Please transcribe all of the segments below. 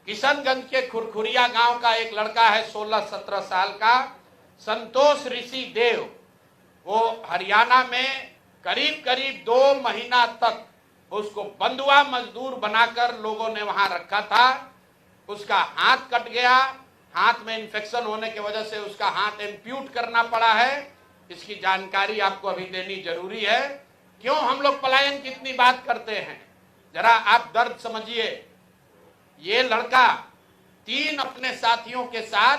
किशनगंज के खुरखुरिया गांव का एक लड़का है 16-17 साल का, संतोष ऋषि देव। वो हरियाणा में करीब करीब 2 महीना तक उसको बंधुआ मजदूर बनाकर लोगों ने वहां रखा था। उसका हाथ कट गया, हाथ में इन्फेक्शन होने की वजह से उसका हाथ एम्प्यूट करना पड़ा है। इसकी जानकारी आपको अभी देनी जरूरी है। क्यों हम लोग पलायन की इतनी बात करते हैं, जरा आप दर्द समझिए। ये लड़का 3 अपने साथियों के साथ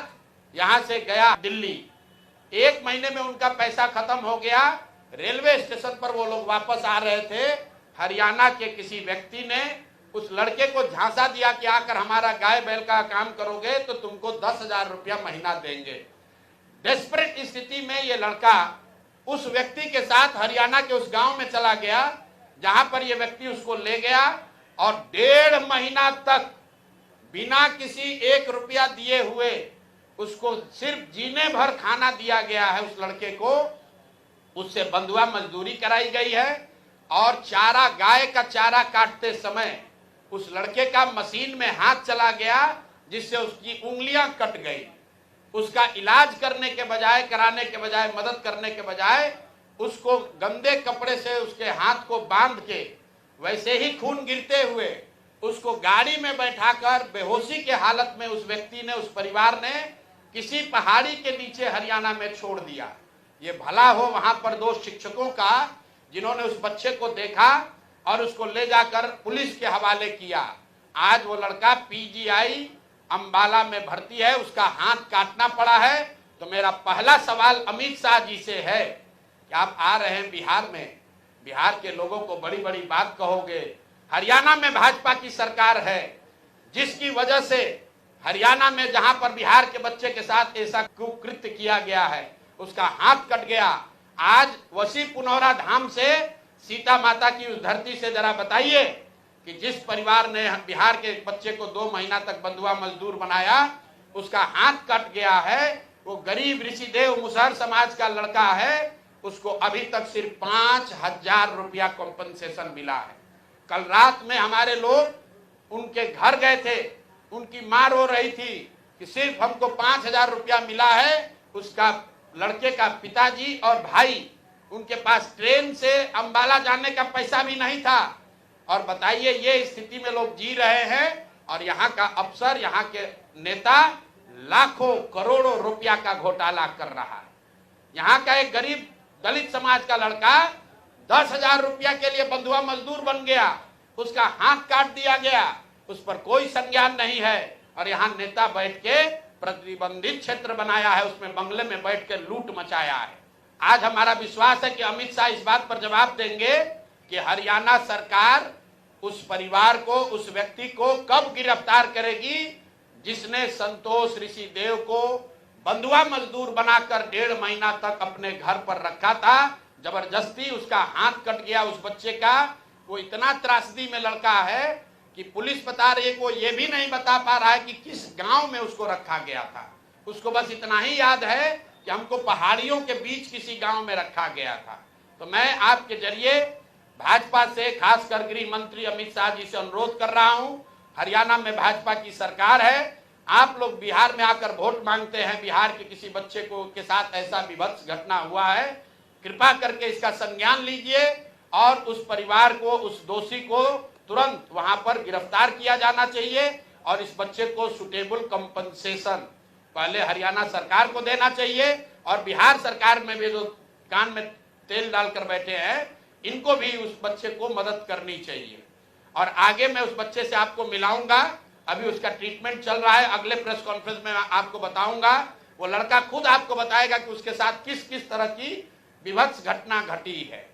यहां से गया दिल्ली। 1 महीने में उनका पैसा खत्म हो गया। रेलवे स्टेशन पर वो लोग वापस आ रहे थे। हरियाणा के किसी व्यक्ति ने उस लड़के को झांसा दिया कि आकर हमारा गाय बैल का काम करोगे तो तुमको 10,000 रुपया महीना देंगे। डेस्परेट स्थिति में ये लड़का उस व्यक्ति के साथ हरियाणा के उस गांव में चला गया जहां पर ये व्यक्ति उसको ले गया और 1.5 महीना तक बिना किसी 1 रुपया दिए हुए उसको सिर्फ जीने भर खाना दिया गया है। उस लड़के को उससे बंधुआ मजदूरी कराई गई है और चारा, गाय का चारा काटते समय उस लड़के का मशीन में हाथ चला गया जिससे उसकी उंगलियां कट गई। उसका इलाज करने के बजाय, कराने के बजाय, मदद करने के बजाय उसको गंदे कपड़े से उसके हाथ को बांध के वैसे ही खून गिरते हुए उसको गाड़ी में बैठाकर बेहोशी के हालत में उस व्यक्ति ने, उस परिवार ने किसी पहाड़ी के नीचे हरियाणा में छोड़ दिया। ये भला हो वहां पर 2 शिक्षकों का जिन्होंने उस बच्चे को देखा और उसको ले जाकर पुलिस के हवाले किया। आज वो लड़का पीजीआई अंबाला में भर्ती है, उसका हाथ काटना पड़ा है। तो मेरा पहला सवाल अमित शाह जी से है कि आप आ रहे हैं बिहार में, बिहार के लोगों को बड़ी बड़ी बात कहोगे। हरियाणा में भाजपा की सरकार है जिसकी वजह से हरियाणा में जहां पर बिहार के बच्चे के साथ ऐसा कुकृत्य किया गया है, उसका हाथ कट गया। आज वसी पुनौरा धाम से, सीता माता की उस धरती से जरा बताइए कि जिस परिवार ने बिहार के बच्चे को 2 महीना तक बंधुआ मजदूर बनाया, उसका हाथ कट गया है। वो गरीब ऋषिदेव मुसहर समाज का लड़का है, उसको अभी तक सिर्फ 5,000 रुपया कॉम्पनसेशन मिला है। कल रात में हमारे लोग उनके घर गए थे, उनकी मां रो रही थी कि सिर्फ हमको 5,000 रुपया मिला है। उसका लड़के का पिताजी और भाई, उनके पास ट्रेन से अंबाला जाने का पैसा भी नहीं था। और बताइए, ये स्थिति में लोग जी रहे हैं और यहाँ का अफसर, यहाँ के नेता लाखों करोड़ों रुपया का घोटाला कर रहा है। यहाँ का एक गरीब दलित समाज का लड़का 10,000 रुपया के लिए बंधुआ मजदूर बन गया, उसका हाथ काट दिया गया, उस पर कोई संज्ञान नहीं है। और यहाँ नेता बैठ के प्रतिबंधित क्षेत्र बनाया है, उसमें बंगले में बैठ के लूट मचाया है। आज हमारा विश्वास है कि अमित शाह इस बात पर जवाब देंगे कि हरियाणा सरकार उस परिवार को, उस व्यक्ति को कब गिरफ्तार करेगी जिसने संतोष ऋषि देव को बंधुआ मजदूर बनाकर 1.5 महीना तक अपने घर पर रखा था। जबरदस्ती उसका हाथ कट गया उस बच्चे का। वो इतना त्रासदी में लड़का है कि पुलिस बता रही है, वो ये भी नहीं बता पा रहा है कि किस गांव में उसको रखा गया था। उसको बस इतना ही याद है कि हमको पहाड़ियों के बीच किसी गांव में रखा गया था। तो मैं आपके जरिए भाजपा से, खासकर गृह मंत्री अमित शाह जी से अनुरोध कर रहा हूं, हरियाणा में भाजपा की सरकार है, आप लोग बिहार में आकर वोट मांगते हैं, बिहार के किसी बच्चे को के साथ ऐसा विभत्स घटना हुआ है, कृपा करके इसका संज्ञान लीजिए और उस परिवार को, उस दोषी को तुरंत वहां पर गिरफ्तार किया जाना चाहिए और इस बच्चे को सुटेबल कंपनसेशन पहले हरियाणा सरकार को देना चाहिए और बिहार सरकार में भी जो कान में तेल डालकर बैठे हैं, इनको भी उस बच्चे को मदद करनी चाहिए। और आगे मैं उस बच्चे से आपको मिलाऊंगा, अभी उसका ट्रीटमेंट चल रहा है, अगले प्रेस कॉन्फ्रेंस में आपको बताऊंगा। वो लड़का खुद आपको बताएगा कि उसके साथ किस किस तरह की विभत्स घटना घटी है।